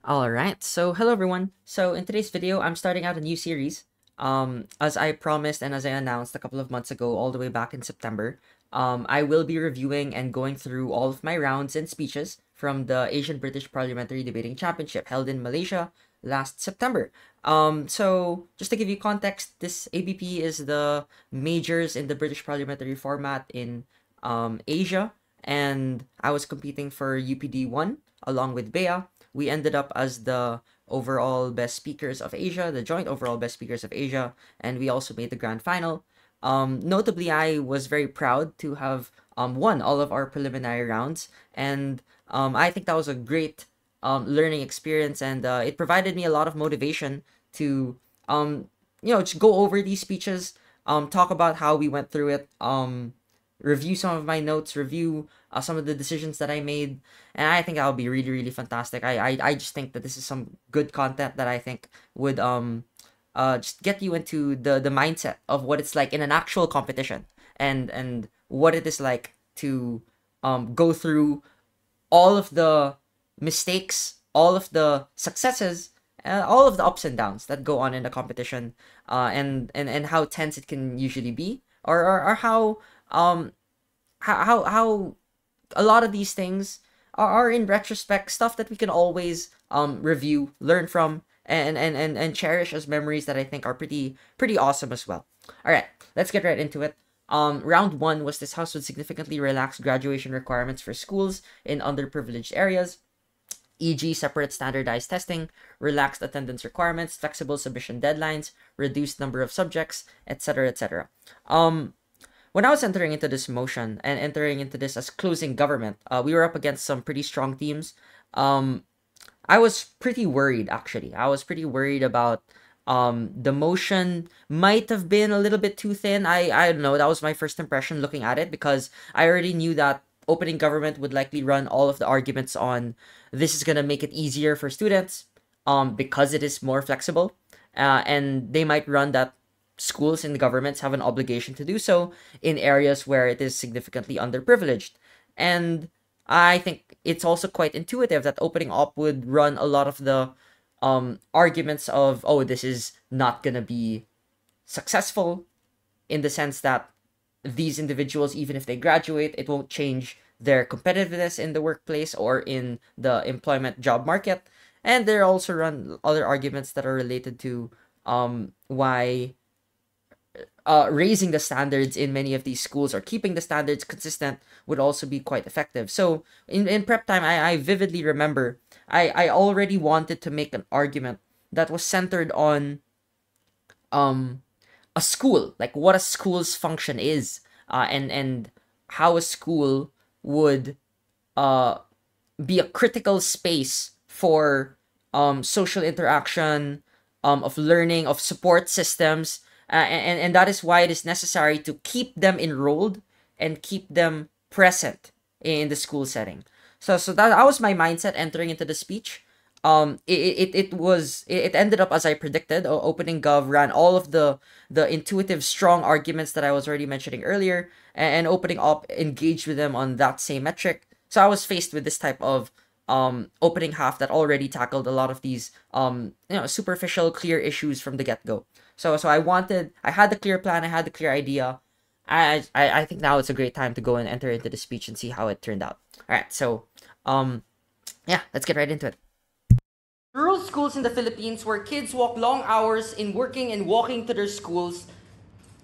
Alright, so hello everyone. So in today's video, I'm starting out a new series. As I promised and as I announced a couple of months ago, all the way back in September, I will be reviewing and going through all of my rounds and speeches from the Asian British Parliamentary Debating Championship held in Malaysia last September. So just to give you context, this ABP is the majors in the British parliamentary format in Asia, and I was competing for UPD 1 along with Bea. We ended up as the overall best speakers of Asia, the joint overall best speakers of Asia, and we also made the grand final. Notably, I was very proud to have won all of our preliminary rounds, and I think that was a great learning experience, and it provided me a lot of motivation to just go over these speeches, talk about how we went through it, review some of my notes, review some of the decisions that I made, and I think that'll be really, really fantastic. I just think that this is some good content that I think would just get you into the mindset of what it's like in an actual competition, and what it is like to go through all of the mistakes, all of the successes, all of the ups and downs that go on in the competition, and how tense it can usually be, or um how a lot of these things are in retrospect stuff that we can always review, learn from, and cherish as memories that I think are pretty awesome as well. All right, let's get right into it. Round one was this house would significantly relax graduation requirements for schools in underprivileged areas, e.g., separate standardized testing, relaxed attendance requirements, flexible submission deadlines, reduced number of subjects, etc., etc. When I was entering into this motion and entering into this as closing government, we were up against some pretty strong teams. Um, I was pretty worried, actually. I was pretty worried about the motion might have been a little bit too thin. I don't know. That was my first impression looking at it, because I already knew that opening government would likely run all of the arguments on this is gonna make it easier for students, because it is more flexible, and they might run that schools and governments have an obligation to do so in areas where it is significantly underprivileged. And I think it's also quite intuitive that opening up would run a lot of the arguments of, oh, this is not going to be successful, in the sense that these individuals, even if they graduate, it won't change their competitiveness in the workplace or in the employment job market. And there also run other arguments that are related to why raising the standards in many of these schools or keeping the standards consistent would also be quite effective. So in prep time, I vividly remember I already wanted to make an argument that was centered on um a school, like what a school's function is, and how a school would uh be a critical space for social interaction, of learning, of support systems, and that is why it is necessary to keep them enrolled and keep them present in the school setting. So that was my mindset entering into the speech. It ended up as I predicted. Opening Gov ran all of the intuitive, strong arguments that I was already mentioning earlier, and opening up engaged with them on that same metric. So I was faced with this type of opening half that already tackled a lot of these superficial, clear issues from the get go. So I had the clear plan, I had the clear idea. I think now it's a great time to go and enter into the speech and see how it turned out. All right, so yeah, let's get right into it. Rural schools in the Philippines, where kids walk long hours in working and walking to their schools,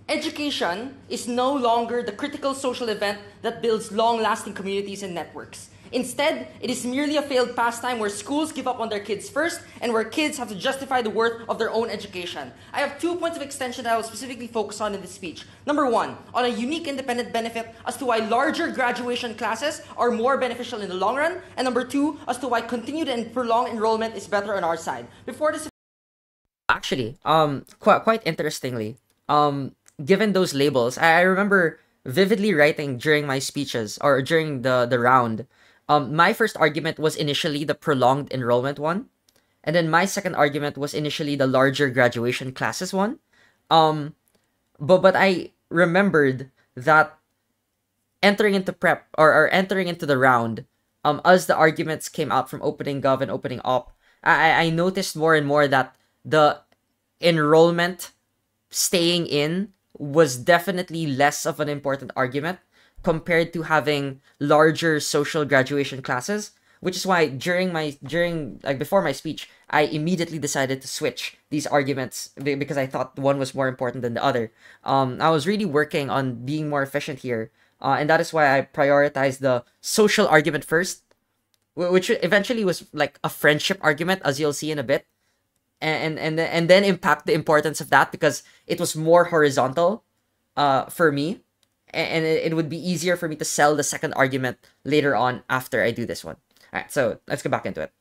education is no longer the critical social event that builds long-lasting communities and networks. Instead, it is merely a failed pastime where schools give up on their kids first and where kids have to justify the worth of their own education. I have 2 points of extension that I will specifically focus on in this speech. Number one, on a unique independent benefit as to why larger graduation classes are more beneficial in the long run. And number two, as to why continued and prolonged enrollment is better on our side. Before this, actually, quite interestingly, given those labels, I remember vividly writing during my speeches or during the round. My first argument was initially the prolonged enrollment one, and then my second argument was initially the larger graduation classes one. Um, but I remembered that entering into prep, or entering into the round, as the arguments came out from opening gov and opening op, I noticed more and more that the enrollment staying in was definitely less of an important argument compared to having larger social graduation classes, which is why during like before my speech I immediately decided to switch these arguments because I thought one was more important than the other. I was really working on being more efficient here, and that is why I prioritized the social argument first, which eventually was like a friendship argument, as you'll see in a bit, and then impact the importance of that because it was more horizontal for me, and it would be easier for me to sell the second argument later on after I do this one. All right, so let's get back into it.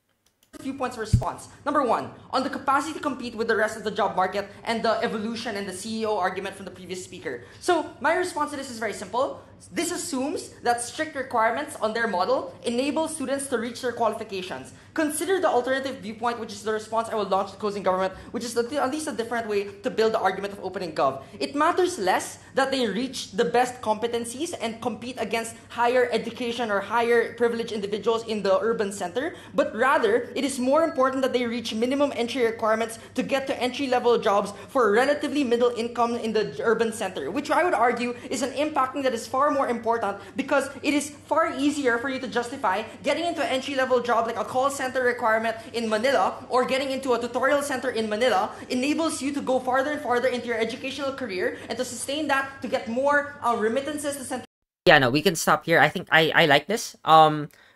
Few points of response. Number one, on the capacity to compete with the rest of the job market and the evolution and the CEO argument from the previous speaker. So my response to this is very simple. This assumes that strict requirements on their model enable students to reach their qualifications. Consider the alternative viewpoint, which is the response I will launch to closing government, which is at least a different way to build the argument of opening gov. It matters less that they reach the best competencies and compete against higher education or higher privileged individuals in the urban center, but rather it is more important that they reach minimum entry requirements to get to entry-level jobs for relatively middle income in the urban center, which I would argue is an impacting that is far more important because it is far easier for you to justify getting into an entry-level job like a call center requirement in Manila or getting into a tutorial center in Manila enables you to go farther and farther into your educational career and to sustain that to get more remittances to central. Yeah, no, we can stop here. I think I like this.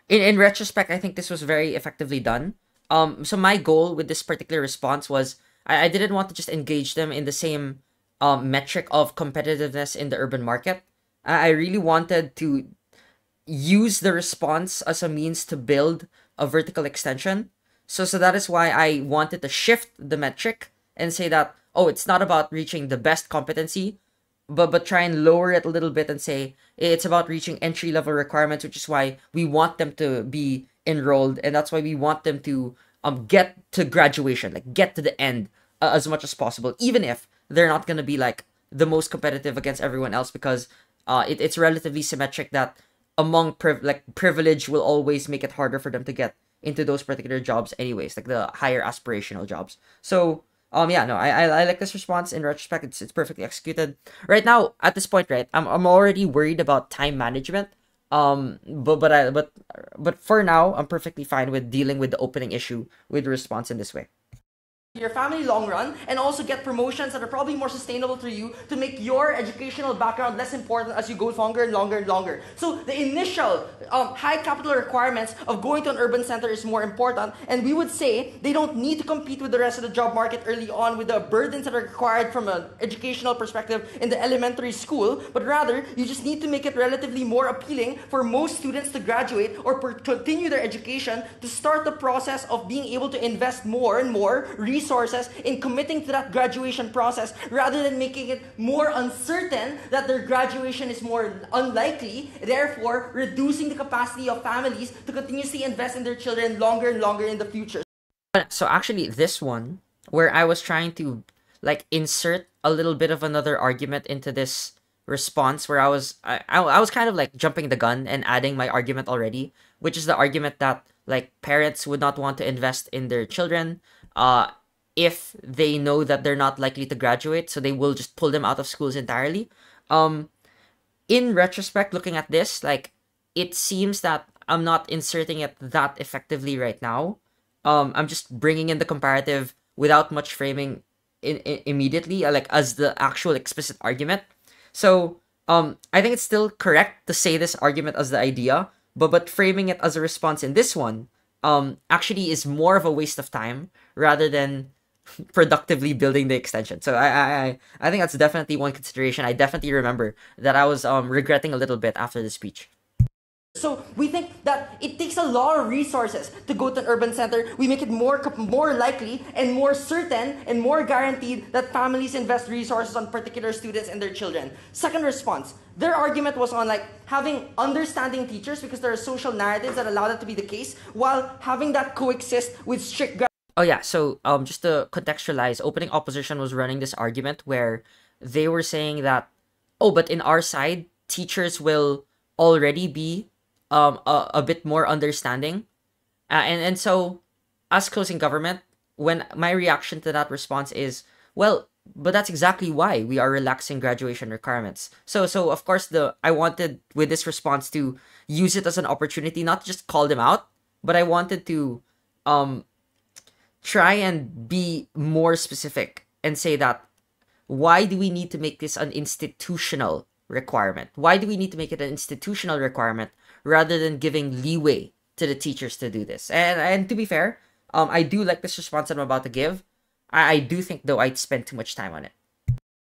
In retrospect, I think this was very effectively done. So my goal with this particular response was I didn't want to just engage them in the same metric of competitiveness in the urban market. I really wanted to use the response as a means to build a vertical extension. So that is why I wanted to shift the metric and say that, oh, it's not about reaching the best competency, but try and lower it a little bit and say it's about reaching entry level requirements, which is why we want them to be enrolled, and that's why we want them to get to graduation, like get to the end as much as possible, even if they're not gonna be like the most competitive against everyone else, because it's relatively symmetric that among privilege will always make it harder for them to get into those particular jobs anyways, like the higher aspirational jobs. So yeah, no, I like this response. In retrospect, it's perfectly executed. Right now, at this point, right, I'm already worried about time management. But for now, I'm perfectly fine with dealing with the opening issue with the response in this way. Your family long run and also get promotions that are probably more sustainable for you to make your educational background less important as you go longer and longer and longer. So the initial high capital requirements of going to an urban center is more important, and we would say they don't need to compete with the rest of the job market early on with the burdens that are required from an educational perspective in the elementary school, but rather you just need to make it relatively more appealing for most students to graduate or continue their education to start the process of being able to invest more and more resources in committing to that graduation process rather than making it more uncertain that their graduation is more unlikely, therefore reducing the capacity of families to continuously invest in their children longer and longer in the future. So actually, this one, where I was trying to like insert a little bit of another argument into this response, where I was kind of like jumping the gun and adding my argument already, which is the argument that like parents would not want to invest in their children if they know that they're not likely to graduate, so they will just pull them out of schools entirely. Um, in retrospect, looking at this, like it seems that I'm not inserting it that effectively right now. I'm just bringing in the comparative without much framing immediately, like as the actual explicit argument. So, I think it's still correct to say this argument as the idea, but framing it as a response in this one, actually is more of a waste of time rather than productively building the extension. So I think that's definitely one consideration. I definitely remember that I was regretting a little bit after the speech. So we think that it takes a lot of resources to go to an urban center. We make it more likely and more certain and more guaranteed that families invest resources on particular students and their children. Second response, their argument was on like having understanding teachers because there are social narratives that allow that to be the case, while having that coexist with strict. Oh yeah, so just to contextualize, opening opposition was running this argument where they were saying that, oh, but in our side, teachers will already be a bit more understanding, and so us closing government, when my reaction to that response is, well, but that's exactly why we are relaxing graduation requirements. So of course I wanted with this response to use it as an opportunity, not just call them out, but I wanted to um try and be more specific and say that why do we need to make this an institutional requirement? Why do we need to make it an institutional requirement rather than giving leeway to the teachers to do this? And to be fair, I do like this response I'm about to give. I do think though I'd spend too much time on it.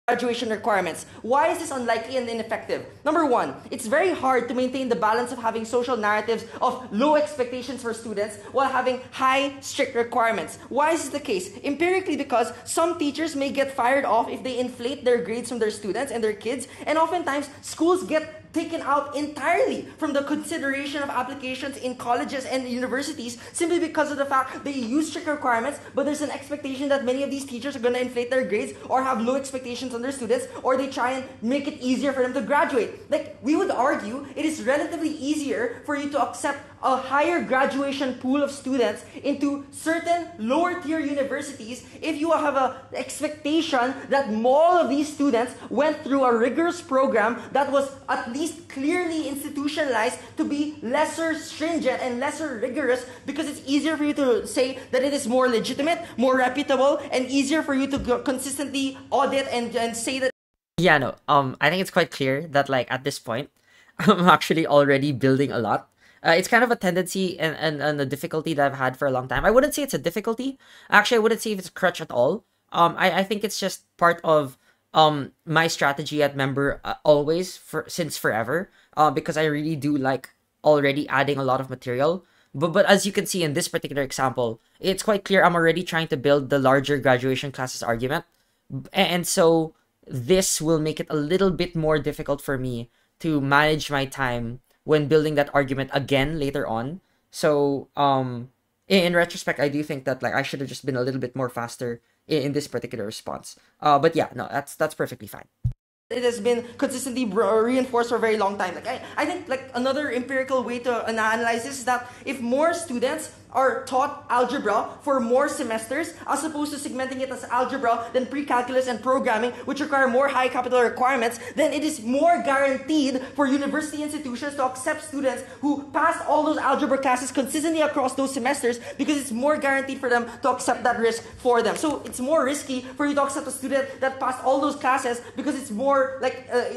Graduation requirements. Why is this unlikely and ineffective? Number one, it's very hard to maintain the balance of having social narratives of low expectations for students while having high, strict requirements. Why is this the case? Empirically, because some teachers may get fired off if they inflate their grades from their students and their kids, and oftentimes schools get taken out entirely from the consideration of applications in colleges and universities simply because of the fact they use strict requirements, but there's an expectation that many of these teachers are going to inflate their grades or have low expectations on their students, or they try and make it easier for them to graduate. Like, we would argue it is relatively easier for you to accept a higher graduation pool of students into certain lower tier universities if you have an expectation that all of these students went through a rigorous program that was at least clearly institutionalized to be lesser stringent and lesser rigorous, because it's easier for you to say that it is more legitimate, more reputable, and easier for you to consistently audit and say that. Yeah, no. I think it's quite clear that like at this point, I'm actually already building a lot. It's kind of a tendency and a difficulty that I've had for a long time. I wouldn't say it's a difficulty. Actually, I wouldn't say if it's a crutch at all. I think it's just part of my strategy at Member always since forever. Because I really do like already adding a lot of material. But as you can see in this particular example, it's quite clear I'm already trying to build the larger graduation classes argument. And so this will make it a little bit more difficult for me to manage my time when building that argument again later on. So, in retrospect, I do think that like I should have just been a little bit more faster in this particular response. But yeah, no, that's perfectly fine. It has been consistently reinforced for a very long time. Like I think like another empirical way to analyze this is that if more students are taught algebra for more semesters as opposed to segmenting it as algebra, then pre-calculus and programming, which require more high capital requirements, then it is more guaranteed for university institutions to accept students who passed all those algebra classes consistently across those semesters, because it's more guaranteed for them to accept that risk for them. So it's more risky for you to accept a student that passed all those classes, because it's more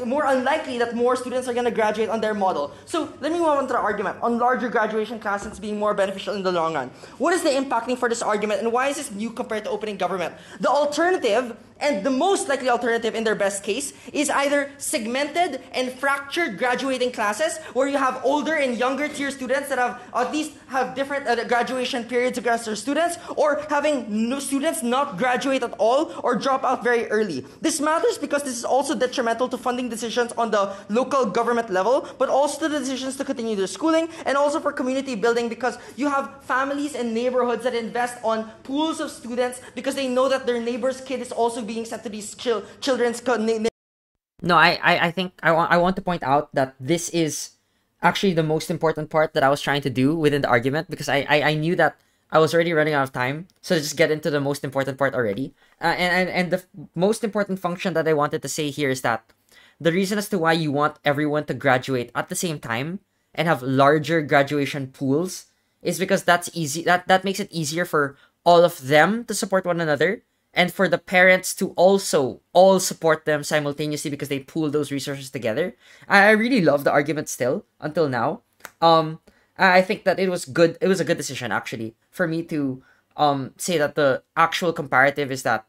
more unlikely that more students are going to graduate on their model. So let me move on to the argument on larger graduation classes being more beneficial in the long run. What is the impacting for this argument, and why is this new compared to opening government? The alternative, and the most likely alternative in their best case, is either segmented and fractured graduating classes, where you have older and younger tier students that have at least have different graduation periods against their students, or having no students not graduate at all or drop out very early. This matters because this is also detrimental to funding decisions on the local government level, but also to the decisions to continue their schooling, and also for community building, because you have families and neighborhoods that invest on pools of students because they know that their neighbor's kid is also being sent to these children's. No, I think I want to point out that this is actually the most important part that I was trying to do within the argument, because I knew that I was already running out of time. So just get into the most important part already. And the most important function that I wanted to say here is that the reason as to why you want everyone to graduate at the same time and have larger graduation pools is because that's easy. That makes it easier for all of them to support one another, and for the parents to also all support them simultaneously because they pool those resources together. I really love the argument still until now. I think that it was good. It was a good decision actually for me to say that the actual comparative is that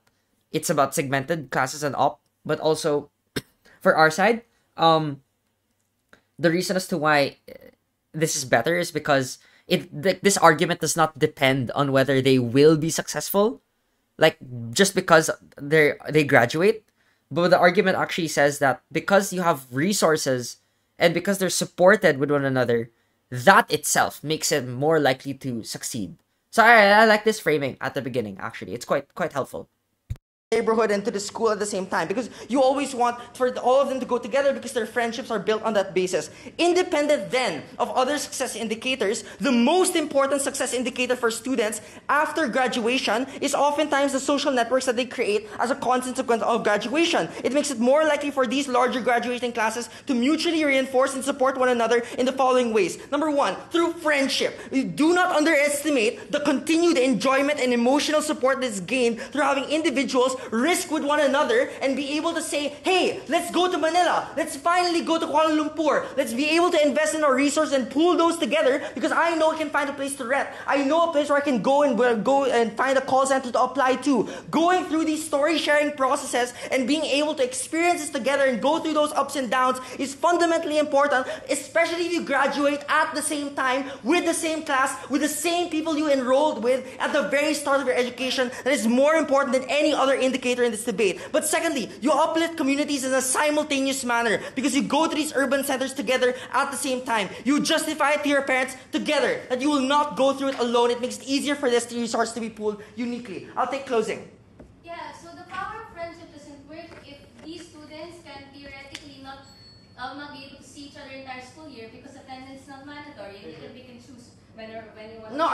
it's about segmented classes and up, but also for our side, the reason as to why this is better is because this argument does not depend on whether they will be successful, like just because they graduate, but the argument actually says that because you have resources and because they're supported with one another, that itself makes it more likely to succeed. So I like this framing at the beginning. Actually, it's quite helpful. neighborhood and to the school at the same time, because you always want for all of them to go together because their friendships are built on that basis. Independent then of other success indicators, the most important success indicator for students after graduation is oftentimes the social networks that they create as a consequence of graduation. It makes it more likely for these larger graduating classes to mutually reinforce and support one another in the following ways. Number one, through friendship. Do not underestimate the continued enjoyment and emotional support that's gained through having individuals risk with one another and be able to say, hey, let's go to Manila. Let's finally go to Kuala Lumpur. Let's be able to invest in our resources and pool those together because I know I can find a place to rent. I know a place where I can go and find a call center to apply to. Going through these story sharing processes and being able to experience this together and go through those ups and downs is fundamentally important, especially if you graduate at the same time, with the same class, with the same people you enrolled with at the very start of your education. That is more important than any other indicator in this debate. But secondly, you uplift communities in a simultaneous manner because you go to these urban centers together at the same time. You justify it to your parents together that you will not go through it alone. It makes it easier for this resource to be pooled uniquely. I'll take closing. Yeah, so the power of friendship doesn't work if these students can theoretically not be able to see each other entire school year because attendance is not mandatory and you can pick and choose when you want. No,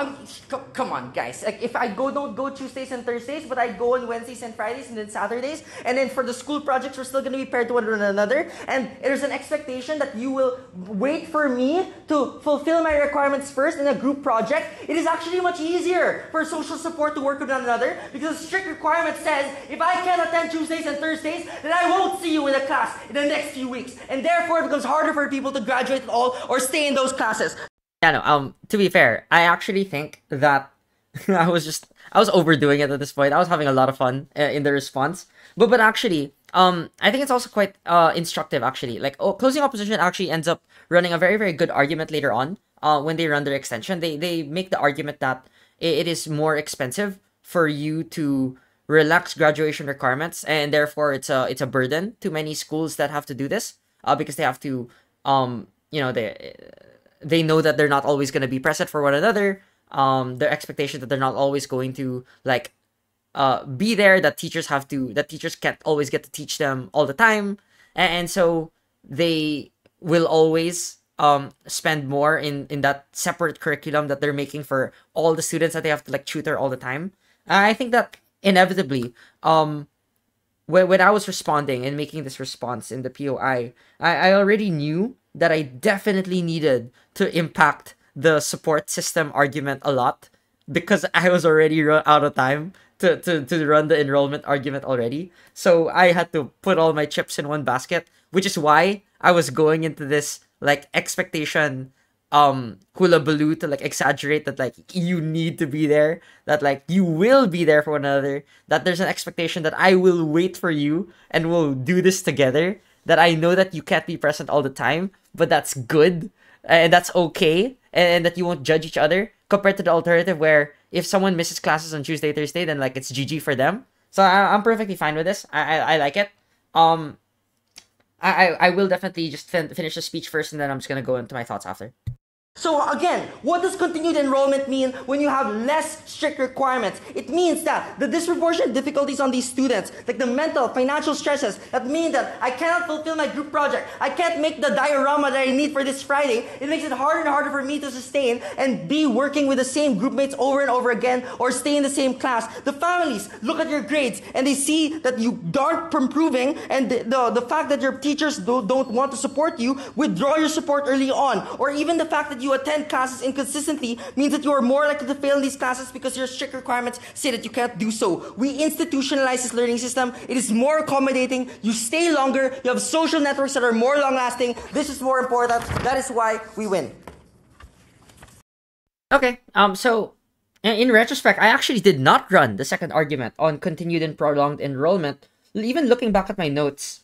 come on, guys. Like, if I don't go Tuesdays and Thursdays, but I go on Wednesdays and Fridays and then Saturdays, and then for the school projects, we're still going to be paired to one another, and there's an expectation that you will wait for me to fulfill my requirements first in a group project. It is actually much easier for social support to work with one another because the strict requirement says if I can't attend Tuesdays and Thursdays, then I won't see you in a class in the next few weeks, and therefore it becomes harder for people to graduate at all or stay in those classes. Yeah, no, to be fair, I actually think that I was overdoing it at this point. I was having a lot of fun in the response. But actually, I think it's also quite instructive actually. Like, closing opposition actually ends up running a very, very good argument later on when they run their extension. They make the argument that it is more expensive for you to relax graduation requirements, and therefore it's a burden to many schools that have to do this because they have to they know that they're not always going to be present for one another. Their expectation that they're not always going to be there, that teachers can't always get to teach them all the time. And so they will always spend more in that separate curriculum that they're making for all the students that they have to tutor all the time. I think that inevitably, when I was responding and making this response in the POI, I already knew that I definitely needed to impact the support system argument a lot because I was already out of time to run the enrollment argument already. So I had to put all my chips in one basket, which is why I was going into this expectation hullabaloo to exaggerate that you need to be there, that you will be there for one another, that there's an expectation that I will wait for you and we'll do this together, that I know that you can't be present all the time, but that's good and that's okay, and that you won't judge each other, compared to the alternative where if someone misses classes on Tuesday, Thursday, then it's GG for them. So I'm perfectly fine with this. I like it. I will definitely just finish the speech first, and then I'm just gonna go into my thoughts after. So again, what does continued enrollment mean when you have less strict requirements? It means that the disproportionate difficulties on these students, like the mental, financial stresses, that mean that I cannot fulfill my group project, I can't make the diorama that I need for this Friday, it makes it harder and harder for me to sustain and be working with the same group mates over and over again or stay in the same class. The families look at your grades and they see that you aren't improving, and the fact that your teachers don't want to support you, withdraw your support early on. Or even the fact that you attend classes inconsistently means that you are more likely to fail in these classes because your strict requirements say that you can't do so. We institutionalize this learning system. It is more accommodating. You stay longer. You have social networks that are more long-lasting. This is more important. That is why we win. Okay, so in retrospect, I actually did not run the second argument on continued and prolonged enrollment. Even looking back at my notes,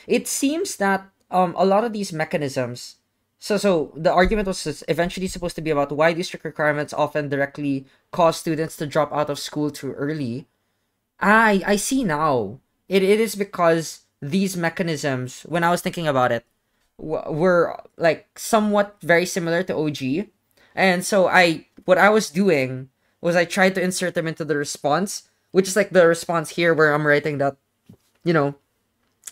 it seems that a lot of these mechanisms. So the argument was eventually supposed to be about why these strict requirements often directly cause students to drop out of school too early. I see now. It is because these mechanisms, when I was thinking about it, were somewhat very similar to OG. And so what I was doing was I tried to insert them into the response which is like the response here where I'm writing that, you know,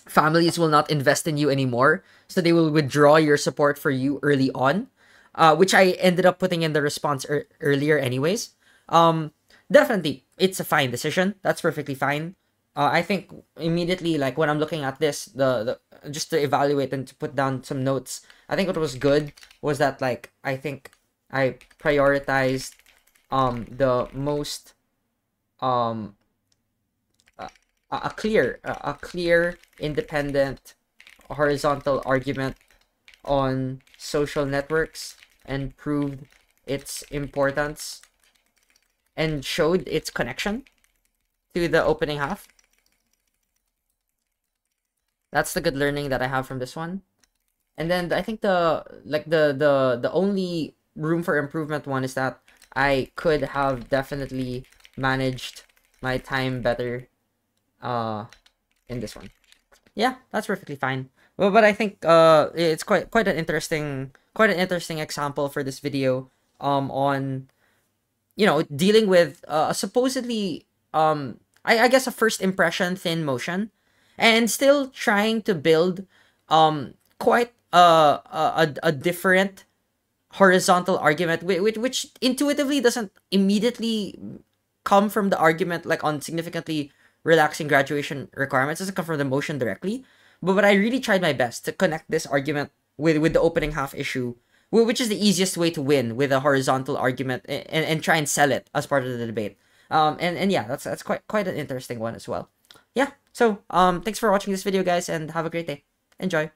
families will not invest in you anymore, so they will withdraw your support for you early on, which I ended up putting in the response earlier anyways. Definitely, it's a fine decision. That's perfectly fine. I think immediately, like when I'm looking at this, the just to evaluate and to put down some notes, I think what was good was that, like, I think I prioritized the most um a clear independent horizontal argument on social networks, and proved its importance and showed its connection to the opening half. That's the good learning that I have from this one. And then I think the only room for improvement one is that I could have definitely managed my time better in this one. Yeah, that's perfectly fine. Well, but I think it's quite an interesting example for this video on, you know, dealing with supposedly I guess a first impression thin motion, and still trying to build quite a different horizontal argument, which intuitively doesn't immediately come from the argument, like on significantly relaxing graduation requirements. It doesn't come from the motion directly, but I really tried my best to connect this argument with the opening half issue, which is the easiest way to win with a horizontal argument, and try and sell it as part of the debate. And yeah, that's quite an interesting one as well. Yeah. So thanks for watching this video, guys, and have a great day. Enjoy.